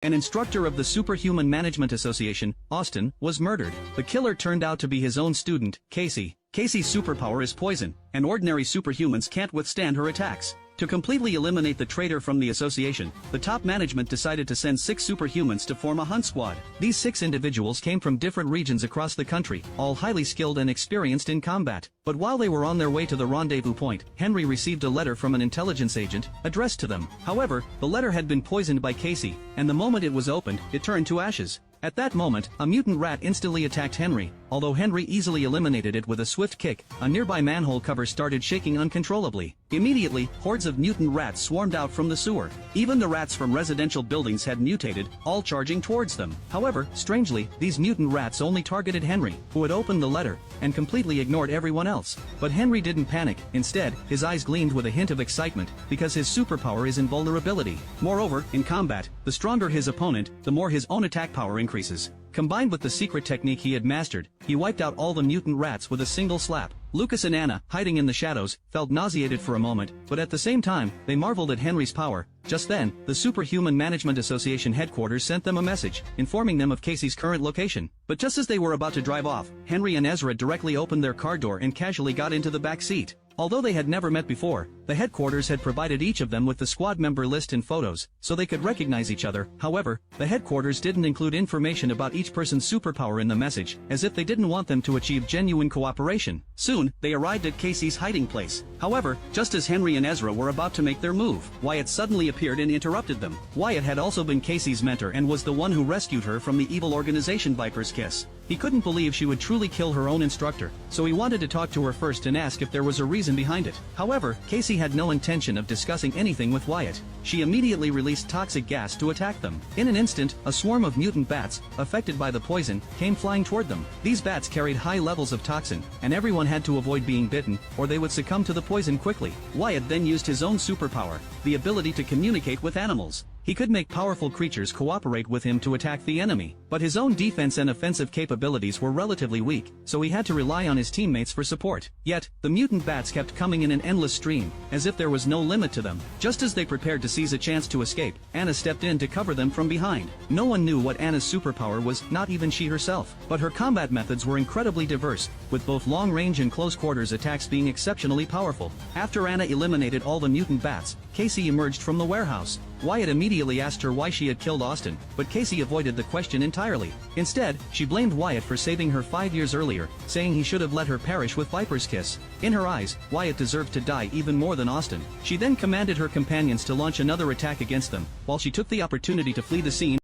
An instructor of the Superhuman Management Association, Austin, was murdered. The killer turned out to be his own student, Casey. Casey's superpower is poison, and ordinary superhumans can't withstand her attacks. To completely eliminate the traitor from the association, the top management decided to send 6 superhumans to form a hunt squad. These 6 individuals came from different regions across the country, all highly skilled and experienced in combat. But while they were on their way to the rendezvous point, Henry received a letter from an intelligence agent, addressed to them. However, the letter had been poisoned by Casey, and the moment it was opened, it turned to ashes. At that moment, a mutant rat instantly attacked Henry. Although Henry easily eliminated it with a swift kick, a nearby manhole cover started shaking uncontrollably. Immediately, hordes of mutant rats swarmed out from the sewer. Even the rats from residential buildings had mutated, all charging towards them. However, strangely, these mutant rats only targeted Henry, who had opened the letter, and completely ignored everyone else. But Henry didn't panic. Instead, his eyes gleamed with a hint of excitement, because his superpower is invulnerability. Moreover, in combat, the stronger his opponent, the more his own attack power increases. Combined with the secret technique he had mastered, he wiped out all the mutant rats with a single slap. Lucas and Anna, hiding in the shadows, felt nauseated for a moment, but at the same time, they marveled at Henry's power. Just then, the Superhuman Management Association headquarters sent them a message, informing them of Casey's current location. But just as they were about to drive off, Henry and Ezra directly opened their car door and casually got into the back seat. Although they had never met before, the headquarters had provided each of them with the squad member list and photos, so they could recognize each other. However, the headquarters didn't include information about each person's superpower in the message, as if they didn't want them to achieve genuine cooperation. Soon, they arrived at Casey's hiding place. However, just as Henry and Ezra were about to make their move, Wyatt suddenly appeared and interrupted them. Wyatt had also been Casey's mentor and was the one who rescued her from the evil organization Viper's Kiss. He couldn't believe she would truly kill her own instructor, so he wanted to talk to her first and ask if there was a reason behind it. However, Casey had no intention of discussing anything with Wyatt. She immediately released toxic gas to attack them. In an instant, a swarm of mutant bats, affected by the poison, came flying toward them. These bats carried high levels of toxin, and everyone had to avoid being bitten, or they would succumb to the poison quickly. Wyatt then used his own superpower, the ability to communicate with animals. He could make powerful creatures cooperate with him to attack the enemy, but his own defense and offensive capabilities were relatively weak, so he had to rely on his teammates for support. Yet, the mutant bats kept coming in an endless stream, as if there was no limit to them. Just as they prepared to seize a chance to escape, Anna stepped in to cover them from behind. No one knew what Anna's superpower was, not even she herself, but her combat methods were incredibly diverse, with both long-range and close-quarters attacks being exceptionally powerful. After Anna eliminated all the mutant bats, Casey emerged from the warehouse. Wyatt immediately asked her why she had killed Austin, but Casey avoided the question entirely. Instead, she blamed Wyatt for saving her 5 years earlier, saying he should have let her perish with Viper's Kiss. In her eyes, Wyatt deserved to die even more than Austin. She then commanded her companions to launch another attack against them, while she took the opportunity to flee the scene.